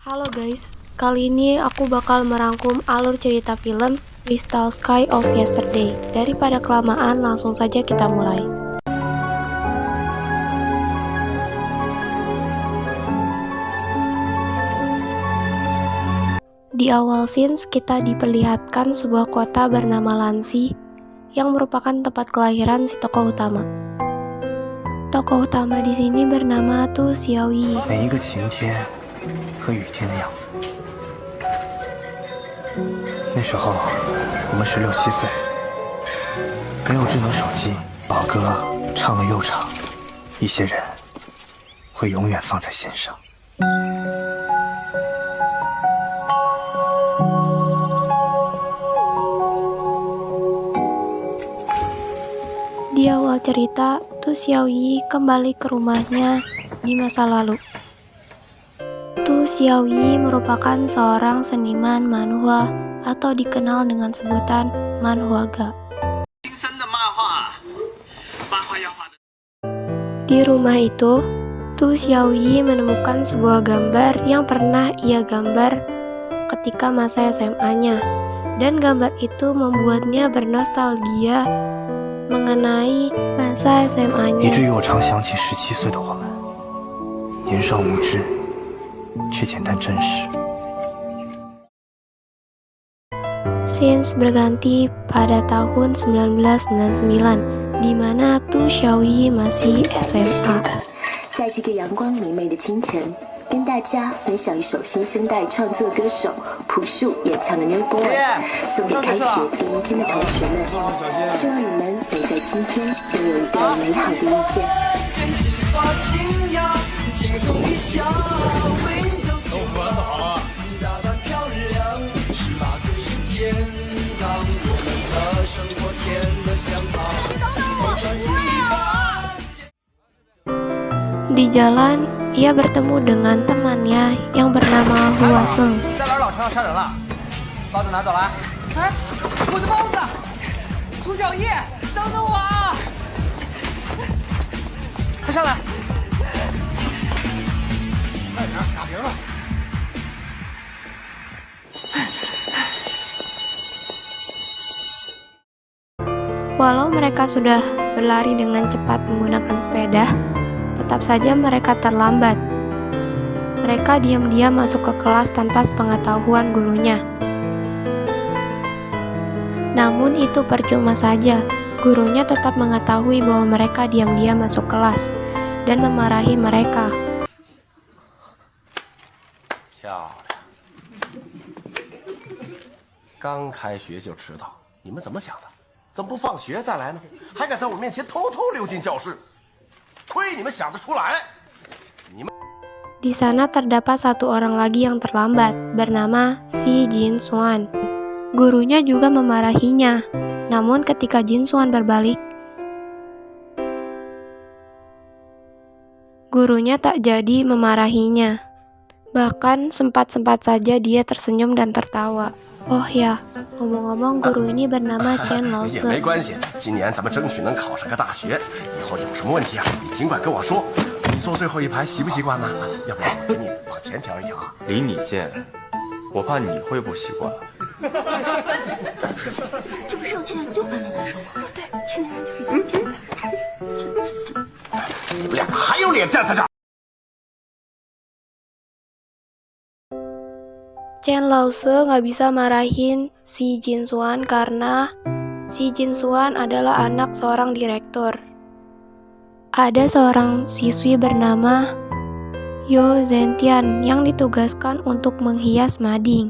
Halo guys, kali ini aku bakal merangkum alur cerita film Crystal Sky of Yesterday. Daripada kelamaan, langsung saja kita mulai. Di awal scenes, kita diperlihatkan sebuah kota bernama Lansi yang merupakan tempat kelahiran si tokoh utama. Tokoh utama di sini bernama Tu Xiaoyi. 每一个晴天和雨天的样子。那时候我们16、17岁，没有智能手机，老歌唱了又唱，一些人会永远放在心上。 Di awal cerita, Tu Xiaoyi kembali ke rumahnya di masa lalu. Tu Xiaoyi merupakan seorang seniman manhwa atau dikenal dengan sebutan manhwaga. Di rumah itu, Tu Xiaoyi menemukan sebuah gambar yang pernah ia gambar ketika masa SMA-nya, dan gambar itu membuatnya bernostalgia mengenai masa 以 SMA-nya. 至于我常想起17岁的我们，年少无知，却简单真实。 Scenes berganti pada tahun 1999, di mana Tu Xiaoyi masih SMA. 在这个阳光明媚的清晨，跟大家分享一首新生代创作歌手朴树演唱的《New Boy》，送给开学第一天的同学们。希望你们能在今天拥有一个美好的遇见。Di jalan, ia bertemu dengan temannya yang bernama Hua Seng. 在玩老城要杀人了，包子拿走了。哎，我的包子！涂小叶，等等我啊！快上来！快点，打铃了。 Walau mereka sudah berlari dengan cepat menggunakan sepeda, tetap saja mereka terlambat. Mereka diam-diam masuk ke kelas tanpa sepengetahuan gurunya. Namun itu percuma saja, gurunya tetap mengetahui bahwa mereka diam-diam masuk kelas dan memarahi mereka. 漂亮！刚开学就迟到，你们怎么想的？怎么不放学再来呢？还敢在我面前偷偷溜进教室？亏你们想得出来！你们 Di sana terdapat satu orang lagi yang terlambat, bernama si Jin Suan. Gurunya juga memarahinya, namun ketika Jin Suan berbalik, gurunya tak jadi memarahinya. Bahkan sempat-sempat saja dia tersenyum dan tertawa. Oh ya, ngomong-ngomong guru ini bernama Chen 也 Laose. 没关系，今年咱们争取能考上个大学。以后有什么问题啊，你尽管跟我说。你坐最后一排习不习惯呢？要不然我给你往前调一调啊。离你近，我怕你会不习惯。这不是有进6班的男生吗？对，去年就是你们两个还有脸站在这儿？ Chen Laose nggak bisa marahin si Jin Suan karena si Jin Suan adalah anak seorang direktur. Ada seorang siswi bernama Yo Zentian yang ditugaskan untuk menghias mading.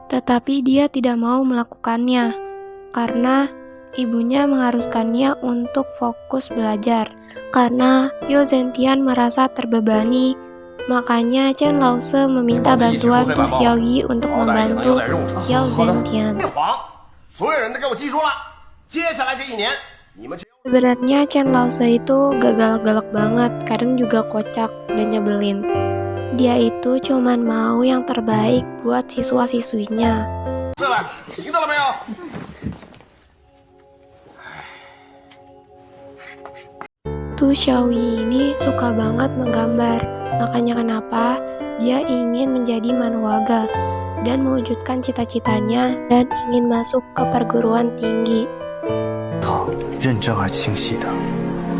Tetapi dia tidak mau melakukannya karena ibunya mengharuskannya untuk fokus belajar. Karena Yo Zentian merasa terbebani, makanya Chen Laose meminta bantuan Tu Xiaoyi untuk membantu Yo Zentian. 所有人都给我记住了，接下来这一年，你们只有 Sebenarnya Chen Laose itu galak-galak banget, kadang juga kocak dan nyebelin. Dia itu cuman mau yang terbaik buat siswa-siswinya. 进来，听到了没有？ Tu Xiaoyi ini suka banget menggambar, makanya kenapa dia ingin menjadi manhwaga dan mewujudkan cita-citanya dan ingin masuk ke perguruan tinggi. 它认真而清晰地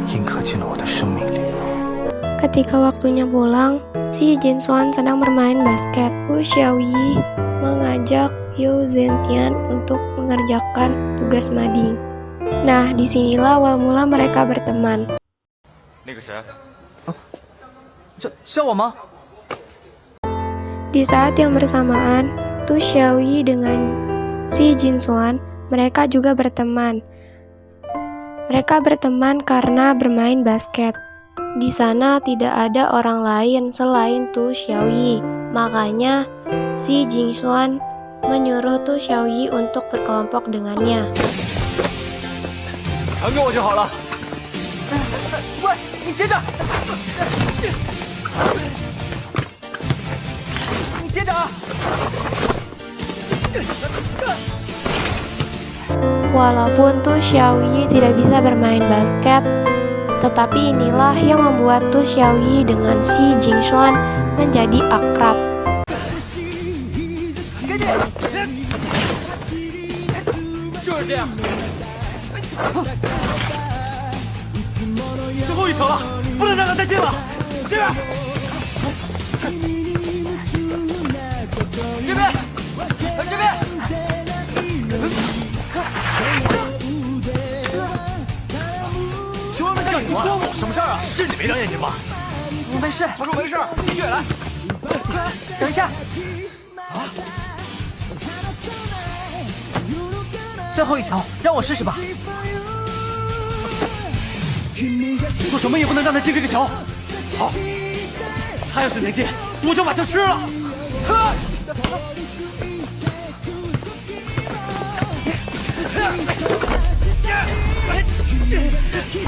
印刻进了我的生命里。 Ketika waktunya pulang, si Jinsuan sedang bermain basket. Tu Xiaoyi mengajak You Zentian untuk mengerjakan tugas mading. Nah, disinilah awal mula mereka berteman. 那个谁，叫我吗？ Di saat yang bersamaan, Tu Xiaoyi dengan si Jinsuan, mereka juga berteman. Mereka berteman karena bermain basket. Di sana tidak ada orang lain selain Tu Xiaoyi. Makanya si Jinsuan menyuruh Tu Xiaoyi untuk berkelompok dengannya. 传给我就好了。喂，你接着，你接着啊！ Walaupun Tu Xiaoyi tidak bisa bermain basket, tetapi inilah yang membuat Tu Xiaoyi dengan si Jinsuan menjadi akrab. 给你，就是这样。最后一球了，不能让他再进了。这边，这边，这边。 球让你装我什么事儿啊？是你没长眼睛吧？我没事，他说没事，继续来。等一下，啊！最后一球，让我试试吧。做什么也不能让他进这个球。好，他要是能进，我就把球吃了。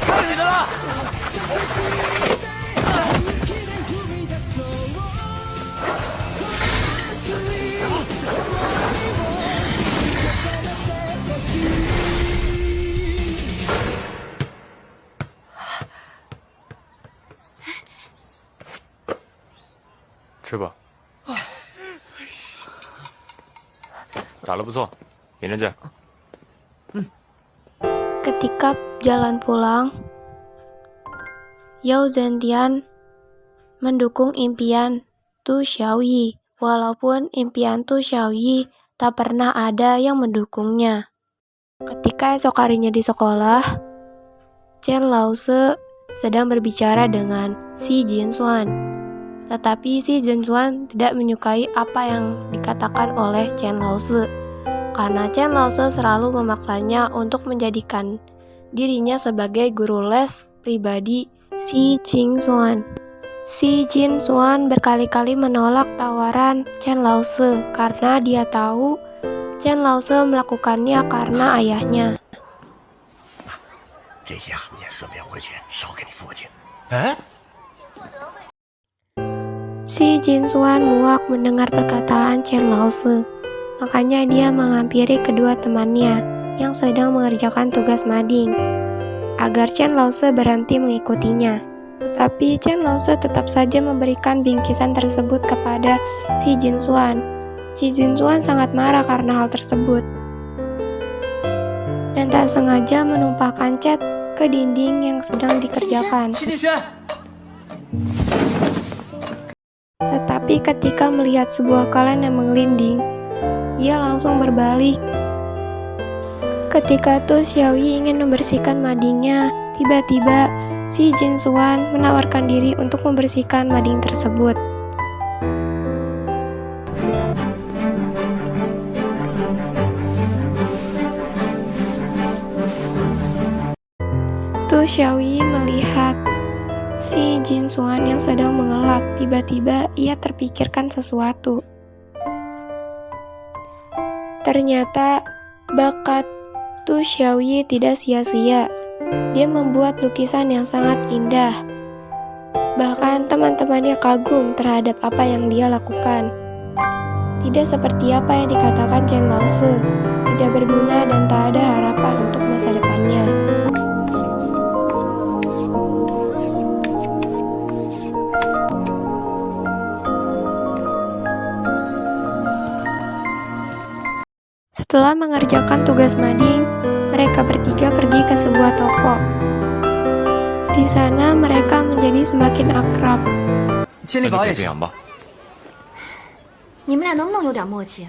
看你的了！吃吧。打得不错，明天见。 Ketika jalan pulang, Yao Zentian mendukung impian Tu Xiaoyi, walaupun impian Tu Xiaoyi tak pernah ada yang mendukungnya. Ketika esok harinya di sekolah, Chen Lause sedang berbicara dengan si Jinsuan. Tetapi si Jinsuan tidak menyukai apa yang dikatakan oleh Chen Lause. Karena Chen Lause selalu memaksanya untuk menjadikan dirinya sebagai guru les pribadi si Jinsuan. Si Jinsuan berkali-kali menolak tawaran Chen Lause karena dia tahu Chen Lause melakukannya karena ayahnya. 这下你也顺便回去烧给你父亲。 Si Jinsuan muak mendengar perkataan Chen Lause. Makanya dia menghampiri kedua temannya yang sedang mengerjakan tugas mading agar Chen Lause berhenti mengikutinya. Tetapi Chen Lause tetap saja memberikan bingkisan tersebut kepada si Jinsuan. Si Jinsuan sangat marah karena hal tersebut dan tak sengaja menumpahkan cat ke dinding yang sedang dikerjakan. Tetapi ketika melihat sebuah kalen yang menggelinding, ia langsung berbalik. Ketika Tu Xiaoyi ingin membersihkan madingnya, tiba-tiba si Jinsuan menawarkan diri untuk membersihkan mading tersebut. Tu Xiaoyi melihat si Jinsuan yang sedang mengelap. Tiba-tiba ia terpikirkan sesuatu. Ternyata bakat Tu Xiaoyi tidak sia-sia. Dia membuat lukisan yang sangat indah. Bahkan teman-temannya kagum terhadap apa yang dia lakukan. Tidak seperti apa yang dikatakan Chen Lause, tidak berguna dan tak ada harapan untuk masa depannya. Setelah mengerjakan tugas mading, mereka bertiga pergi ke sebuah toko. Di sana mereka menjadi semakin akrab. 千里那就宝也行。别这样吧。你们俩能不能有点默契？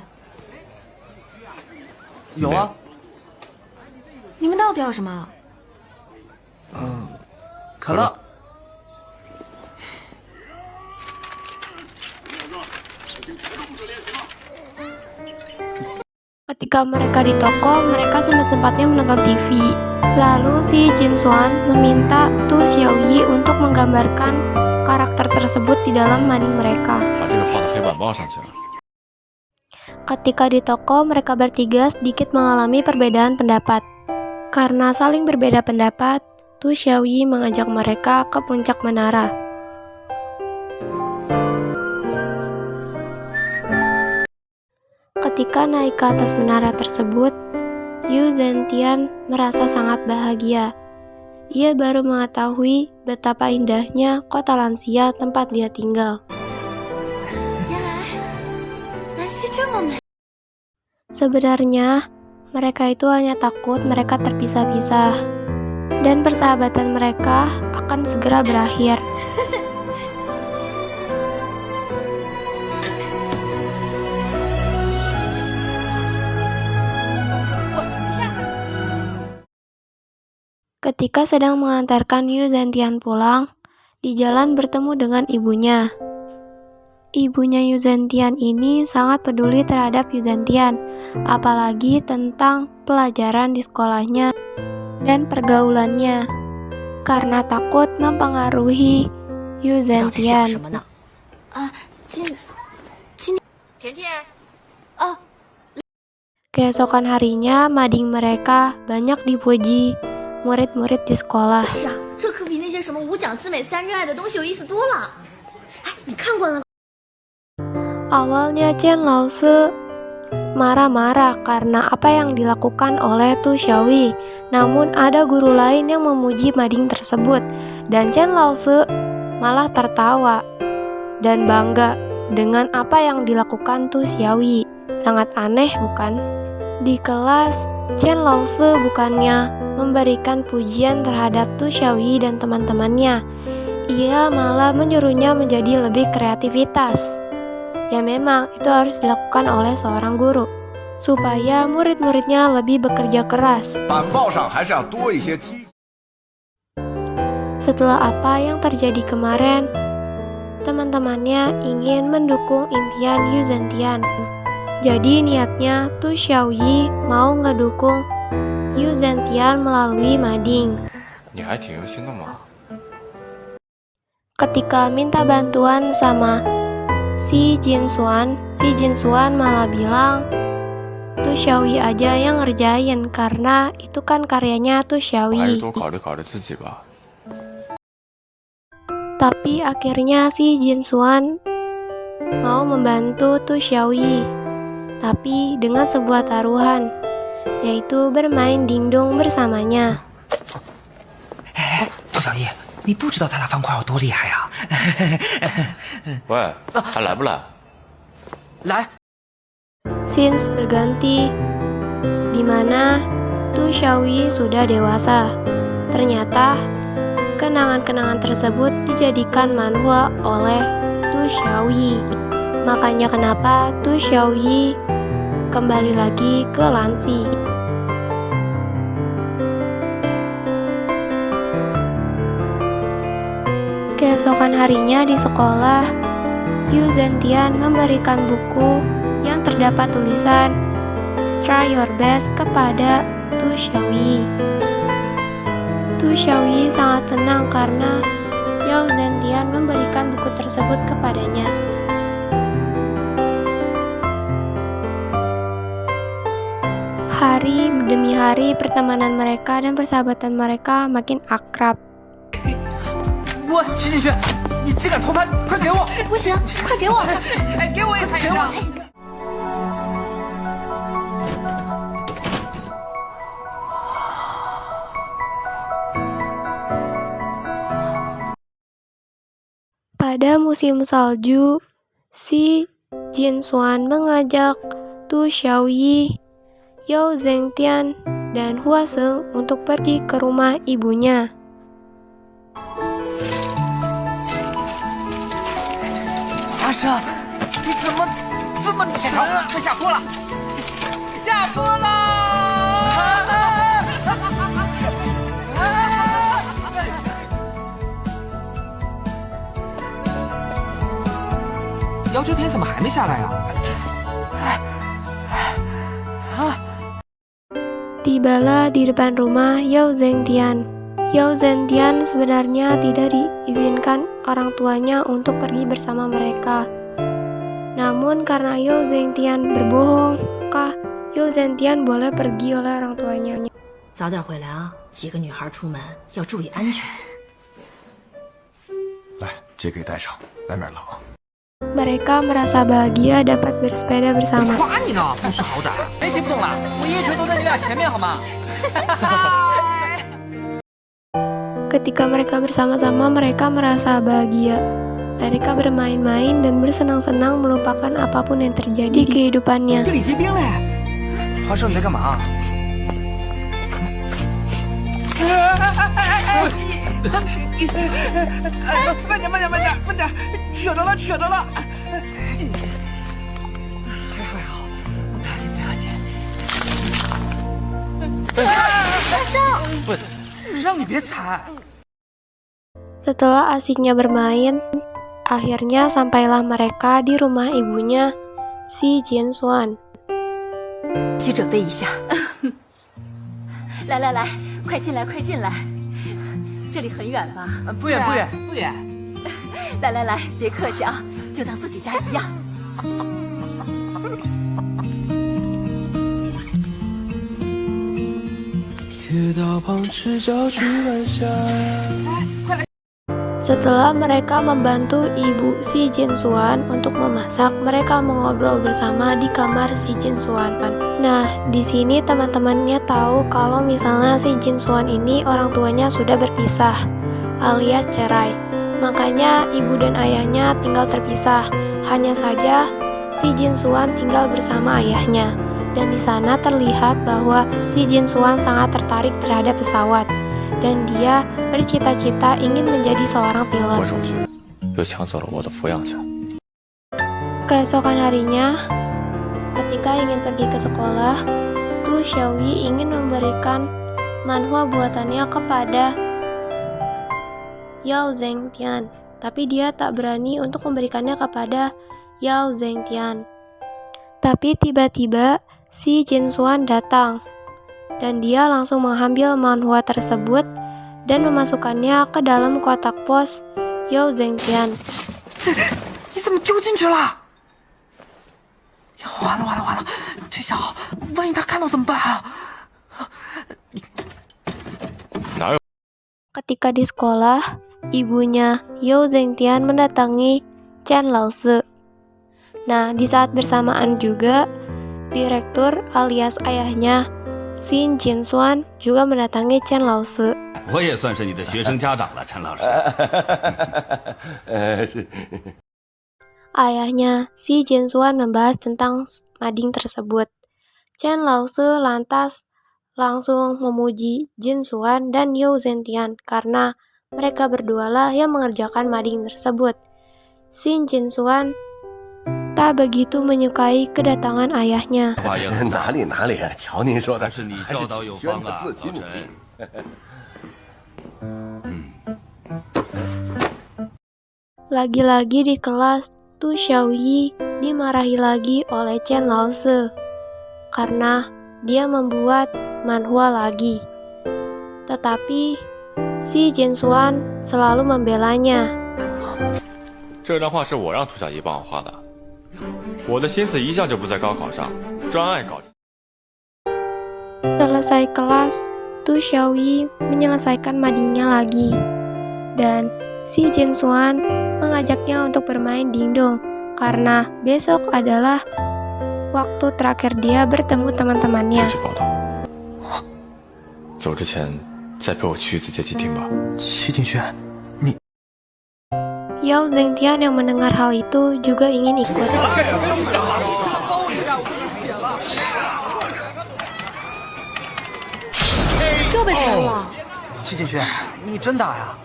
有啊，你们到底要什么？可乐。 Ketika mereka di toko, mereka sempat-sempatnya menonton TV. Lalu si Jin Swan meminta Tu Xiaoyi untuk menggambarkan karakter tersebut di dalam mading mereka. 把这个画到黑板报上去了。 Ketika di toko, mereka bertiga sedikit mengalami perbedaan pendapat. Karena saling berbeda pendapat, Tu Xiaoyi mengajak mereka ke puncak menara. Ketika naik ke atas menara tersebut, Yu Zentian merasa sangat bahagia. Ia baru mengetahui betapa indahnya kota lansia tempat dia tinggal. 原来兰溪这么美。 Sebenarnya, mereka itu hanya takut mereka terpisah-pisah, dan persahabatan mereka akan segera berakhir. Ketika sedang mengantarkan Yu Zentian pulang, di jalan bertemu dengan ibunya. Ibunya Yu Zentian ini sangat peduli terhadap Yu Zentian, apalagi tentang pelajaran di sekolahnya dan pergaulannya, karena takut mempengaruhi Yu 到底想 Zentian. 什么呢？啊，甜甜。哦， Keesokan harinya, mading mereka banyak dipuji murid-murid di sekolah. 是啊，这可比那些什么五讲四美三热爱的东西有意思多了。哎，你看过了？ Awalnya Chen Laozi marah-marah karena apa yang dilakukan oleh Tu Xiaoyi. Namun ada guru lain yang memuji mading tersebut, dan Chen Laozi malah tertawa dan bangga dengan apa yang dilakukan Tu Xiaoyi. Sangat aneh, bukan? Di kelas, Chen Laozi bukannya memberikan pujian terhadap Tu Xiaoyi dan teman-temannya. Ia malah menyuruhnya menjadi lebih kreativitas. Ya memang itu harus dilakukan oleh seorang guru, supaya murid-muridnya lebih bekerja keras. 板报上还是要多一些激。 Setelah apa yang terjadi kemarin, teman-temannya ingin mendukung impian Yu Zentian. Jadi niatnya Tu Xiaoyi mau ngedukung Yu Zentian melalui mading. 你还挺用心的嘛。 Ketika minta bantuan sama si Jin Swan malah bilang Tu Xiaoyi aja yang ngerjain karena itu kan karyanya Tu 我还是 Xiaoyi. 多考虑考虑自己吧。 Tapi akhirnya si Jin Swan mau membantu Tu Xiaoyi, tapi dengan sebuah taruhan, yaitu bermain dingdong bersamanya. 杜小叶，你不知道他打方块有多厉害呀、喂，还来不来？来， Scenes berganti, di mana Tu Xiaoyi sudah dewasa. Ternyata kenangan-kenangan tersebut dijadikan manhwa oleh Tu Xiaoyi. Makanya kenapa Tu Xiaoyi kembali lagi ke Lanxi. Keesokan harinya di sekolah, Yu Zentian memberikan buku yang terdapat tulisan "Try your best" kepada Tu Xiaoyi. Tu Xiaoyi sangat senang karena Yu Zentian memberikan buku tersebut kepadanya. Hari demi hari pertemanan mereka dan persahabatan mereka makin akrab. 我齐景轩，你只敢偷拍，快给我！不行，快给我！哎，给我也拍一张。 Pada musim salju, si Jin Swan mengajak Tu Xiaoyi, Yao Zhengtian dan Hua Seng untuk pergi ke rumah ibunya. 大圣，你怎么这么沉啊？快下坡了，下坡了！姚遮天怎么还没下来呀？ Tibalah di depan rumah Yao Zhengtian. Yao Zhengtian sebenarnya tidak diizinkan orang tuanya untuk pergi bersama mereka. Namun karena Yao Zhengtian berbohong, maka Yao Zhengtian boleh pergi oleh orang tuanya. 早点回来啊！几个女孩出门要注意安全。来，这个也带上，外面冷。 Mereka merasa bahagia dapat bersepeda bersama. 夸你呢，不识好歹，没骑不动了，我一拳都在你俩前面，好吗？ Ketika mereka bersama-sama, mereka merasa bahagia. Mereka bermain-main dan bersenang-senang melupakan apapun yang terjadi di kehidupannya. 这里结冰嘞！花生，你在干嘛？慢点，扯着了！还好，不要紧。大圣，笨死，让你别踩。 Setelah asiknya bermain, akhirnya sampailah mereka di rumah ibunya, si Jianxuan. 去准备一下。来，快进来，这里很远吧？不远。来，别客气啊，就当自己家一样。铁道旁赤脚追晚霞。 Setelah mereka membantu ibu si Jianxuan untuk memasak, mereka mengobrol bersama di kamar si Jianxuan. Nah, di sini teman-temannya tahu kalau misalnya si Jianxuan ini orang tuanya sudah berpisah, alias cerai. Makanya ibu dan ayahnya tinggal terpisah. Hanya saja si Jianxuan tinggal bersama ayahnya. Dan di sana terlihat bahwa si Jianxuan sangat tertarik terhadap pesawat. Dan dia bercita-cita ingin menjadi seorang pilot. 又抢走了我的抚养权。 Keesokan harinya, ketika ingin pergi ke sekolah, Tu Xiaoyi ingin memberikan manhwa buatannya kepada Yao Zhengtian, tapi dia tak berani untuk memberikannya kepada Yao Zhengtian. Tapi tiba-tiba si Jianxuan datang, dan dia langsung mengambil manhwa tersebut dan memasukkannya ke dalam kotak pos Yao Zhengtian. 你怎么丢进去了？完了！这下好，万一他看到怎么办啊？ Ketika di sekolah, ibunya Yao Zhengtian mendatangi Chen Laozi. Nah, di saat bersamaan juga, direktur alias ayahnya Xin Jianxuan juga mendatangi Chen Laozi. 我也算是你的学生家长了，陈老师。 Ayahnya, si Jianxuan membahas tentang mading tersebut. Chen Laozi lantas langsung memuji Jianxuan dan Yao Zhengtian karena mereka berdualah yang mengerjakan mading tersebut. Xin Jianxuan tak begitu menyukai kedatangan ayahnya. 哪里，瞧您说的，是你教导有方啊，自己努力。 Lagi-lagi di kelas, Tu Xiaoyi dimarahi lagi oleh Chen Laozi karena dia membuat manhwa lagi. Tetapi si Jianxuan selalu membelanya. 这段话是我让涂小姨帮我画的，我的心思一向就不在高考上，专爱搞。 Selesai kelas, Tu Xiaoyi menyelesaikan madingnya lagi. Dan si Jianxuan mengajaknya untuk bermain dingdong karena besok adalah waktu terakhir dia bertemu teman-temannya. 去报道。走之前再陪我去一次街机厅吧。齐景轩，你 Yao Zhengtian yang mendengar hal itu juga ingin ikut. 又被喷了。戚景轩，你真打呀？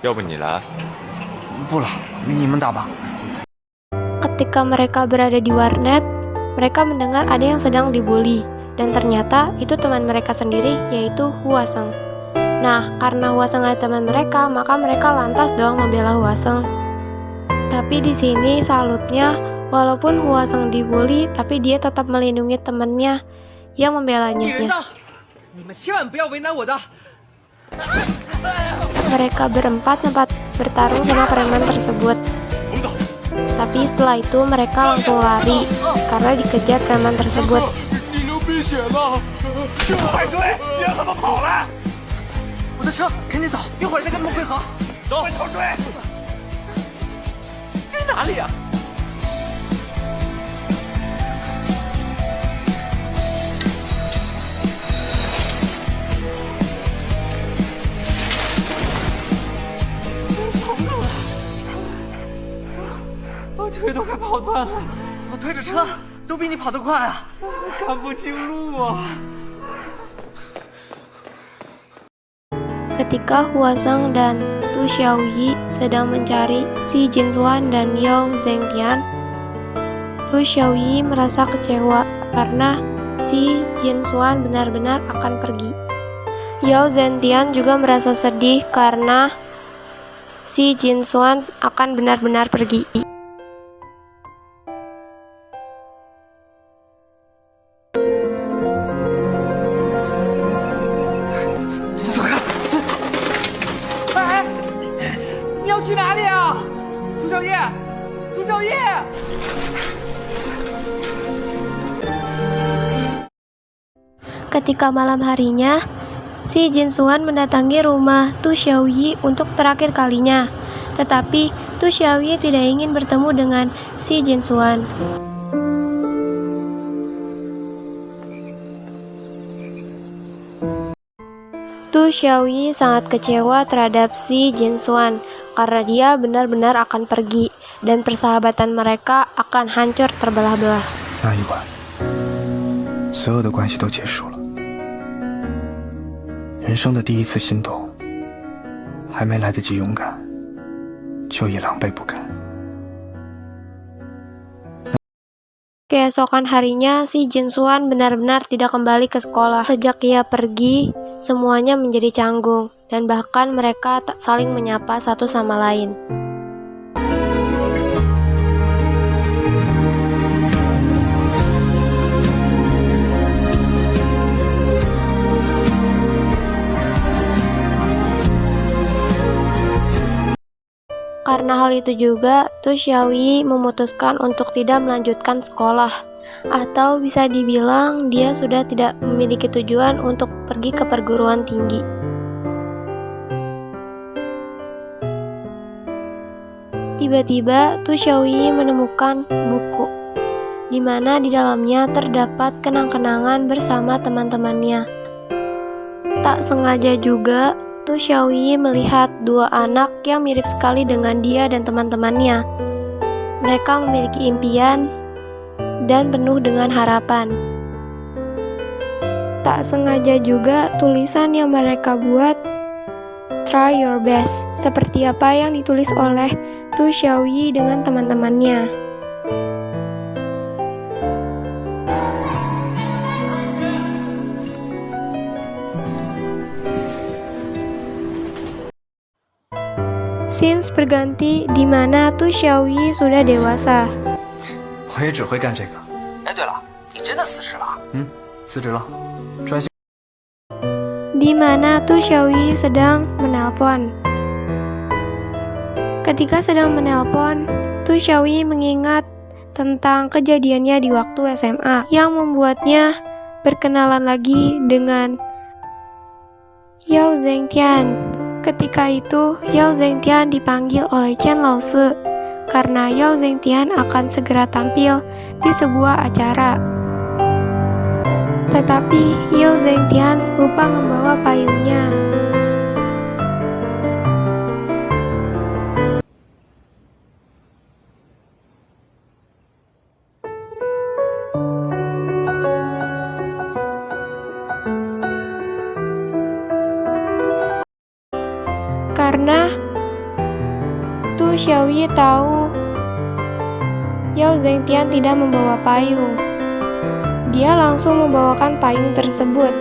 要不你来？不了，你们打吧。 Ketika mereka berada di warnet, mereka mendengar ada yang sedang dibully, dan ternyata itu teman mereka sendiri, yaitu Hwaseng. Nah, karena Hwaseng adalah teman mereka, maka mereka lantas dong membela Hwaseng. Tapi di sini salutnya, walaupun Hwaseng dibully, tapi dia tetap melindungi temannya yang membelanya. Mereka berempat bertarung sama preman tersebut. Tapi setelah itu mereka langsung lari karena dikejar preman tersebut. Ketika Hwaseng dan Tu Xiaoyi sedang mencari si Jinsuan dan Yao Zhengtian, Tu Xiaoyi merasa kecewa karena si Jinsuan benar-benar akan pergi. Yao Zhengtian juga merasa sedih karena si Jinsuan akan benar-benar pergi. Ketika malam harinya, si Jinsuan mendatangi rumah Tu Xiaoyi untuk terakhir kalinya. Tetapi Tu Xiaoyi tidak ingin bertemu dengan si Jinsuan. Tu Xiaoyi sangat kecewa terhadap si Jinsuan karena dia benar-benar akan pergi dan persahabatan mereka akan hancur terbelah-belah. 那一晚，所有的关系都结束了。人生的第一次心动，还没来得及勇敢，就已狼狈不堪。 Keesokan harinya, si Jinsuan benar-benar tidak kembali ke sekolah. Sejak ia pergi, semuanya menjadi canggung, dan bahkan mereka tak saling menyapa satu sama lain. Karena hal itu juga, Tu Xiaoyi memutuskan untuk tidak melanjutkan sekolah. Atau bisa dibilang dia sudah tidak memiliki tujuan untuk pergi ke perguruan tinggi. Tiba-tiba, Tu Xiaoyi menemukan buku, di mana di dalamnya terdapat kenang-kenangan bersama teman-temannya. Tak sengaja juga, Tu Xiaoyi melihat dua anak yang mirip sekali dengan dia dan teman-temannya. Mereka memiliki impian dan penuh dengan harapan. Tak sengaja juga tulisan yang mereka buat, "Try your best," seperti apa yang ditulis oleh Tu Xiaoyi dengan teman-temannya. Scenes berganti di mana Tu Xiaoyi sudah dewasa. 我也只会干这个。哎，对了，你真的辞职了？辞职了，专心。 Di mana Tu Xiaoyi sedang menelpon. Ketika sedang menelpon, Tu Xiaoyi mengingat tentang kejadiannya di waktu SMA yang membuatnya berkenalan lagi dengan Yao Zhengtian. Ketika itu, Yao Zhengtian dipanggil oleh Chen Laosi karena Yao Zhengtian akan segera tampil di sebuah acara. Tetapi Yao Zhengtian lupa membawa payungnya. Xiaoyi tahu Yao Zhengtian tidak membawa payung. Dia langsung membawakan payung tersebut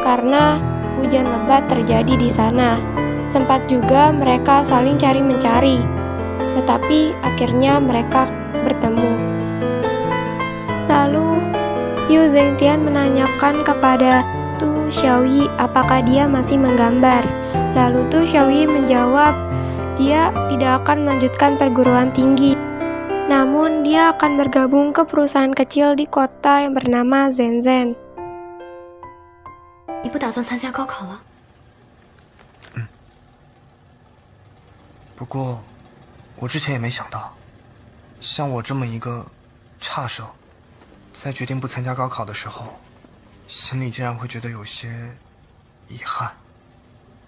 karena hujan lebat terjadi di sana. Sempat juga mereka saling cari-mencari, tetapi akhirnya mereka bertemu. Lalu Yao Zhengtian menanyakan kepada Tu Xiaoyi apakah dia masih menggambar. Lalu Tu Xiaoyi menjawab dia tidak akan melanjutkan perguruan tinggi, namun dia akan bergabung ke perusahaan kecil di kota yang bernama Shenzhen. 你不打算参加高考了？不过，我之前也没想到，像我这么一个差生，在决定不参加高考的时候，心里竟然会觉得有些遗憾。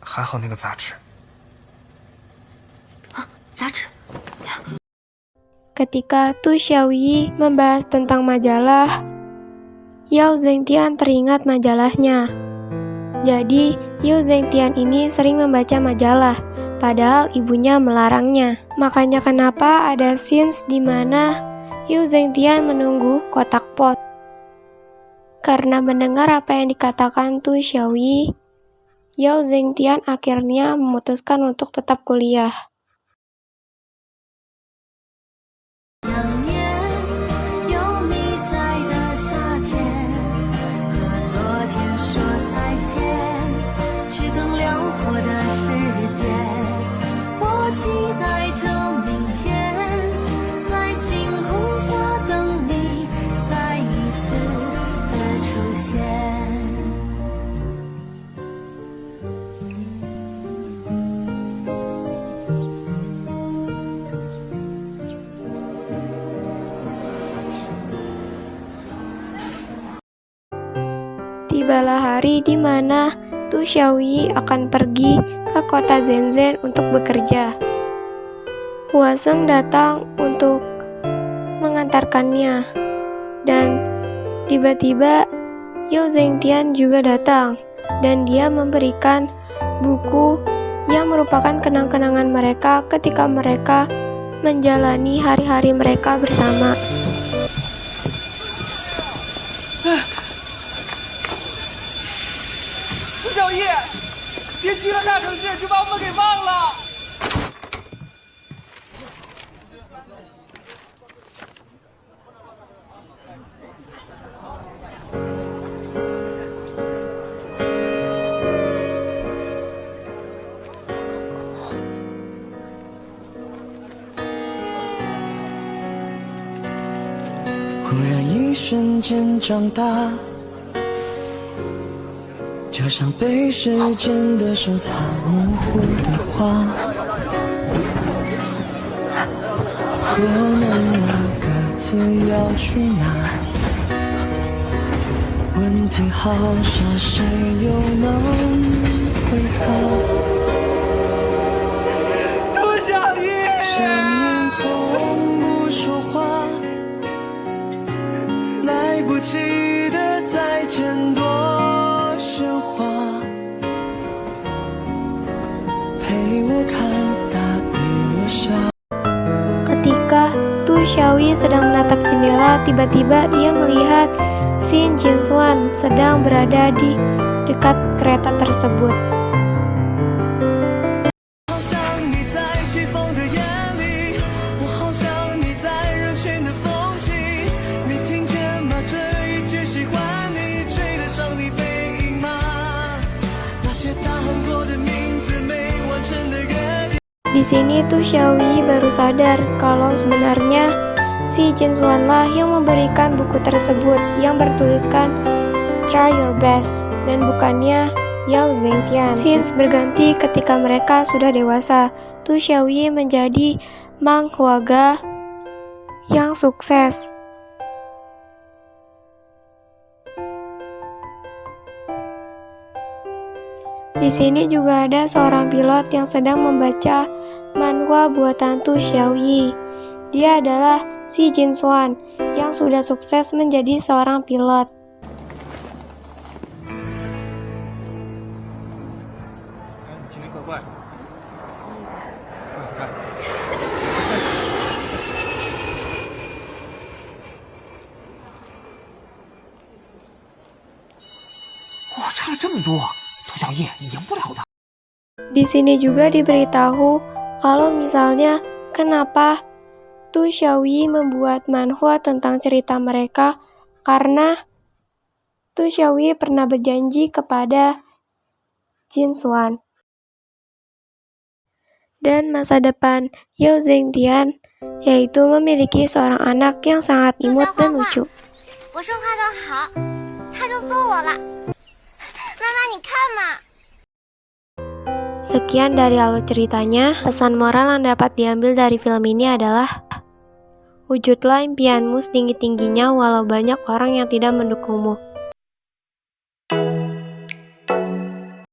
还好那个杂志。啊，杂志。Ketika Tu Xiaoyi membahas tentang majalah, Yao Zhengtian teringat majalahnya. Jadi, Yao Zhengtian ini sering membaca majalah, padahal ibunya melarangnya. Makanya kenapa ada scenes di mana Yao Zhengtian menunggu kotak pot. Karena mendengar apa yang dikatakan Tu Xiaoyi, Yao Zhengtian akhirnya memutuskan untuk tetap kuliah. Tibalah hari di mana Tu Xiaoyi akan pergi ke kota Shenzhen untuk bekerja. Hua Sheng datang untuk mengantarkannya, dan tiba-tiba Yao Zhengtian juga datang, dan dia memberikan buku yang merupakan kenang-kenangan mereka ketika mereka menjalani hari-hari mereka bersama.小叶，别去了大城市就把我们给忘了。忽然一瞬间长大，就像被时间的手擦模糊的画。我们那各自要去哪？问题好傻，谁又能回答？杜小叶，想念从不说话，来不及的再见多喧哗，陪我看大雨落下。Ketika Tu Xiaoyi sedang menatap jendela, tiba-tiba ia melihat Xin Jinxuan sedang berada di dekat kereta tersebut. Di sini Tu Xiaoyi baru sadar kalau sebenarnya si Jinxuan lah yang memberikan buku tersebut yang bertuliskan Try Your Best dan bukannya Yao Zhengtian. Scenes berganti ketika mereka sudah dewasa. Tu Xiaoyi menjadi Mang Huaga yang sukses. Di sini juga ada seorang pilot yang sedang membaca manhwa buatan Tu Xiaoyi. Dia adalah Xi Jinxuan yang sudah sukses menjadi seorang pilot. 这么多，涂小叶你赢不了的。 Di sini juga diberitahu kalau misalnya kenapa Tu Xiaoyi membuat manhwa tentang cerita mereka karena Tu Xiaoyi pernah berjanji kepada Jin Xuan. Dan masa depan Yao Zhengtian yaitu memiliki seorang anak yang sangat imut dan lucu. 我说画得好，他就搜我了。妈妈，你看嘛。 Sekian dari alur ceritanya. Pesan moral yang dapat diambil dari film ini adalah wujudlah impianmu setinggi-tingginya walau banyak orang yang tidak mendukungmu.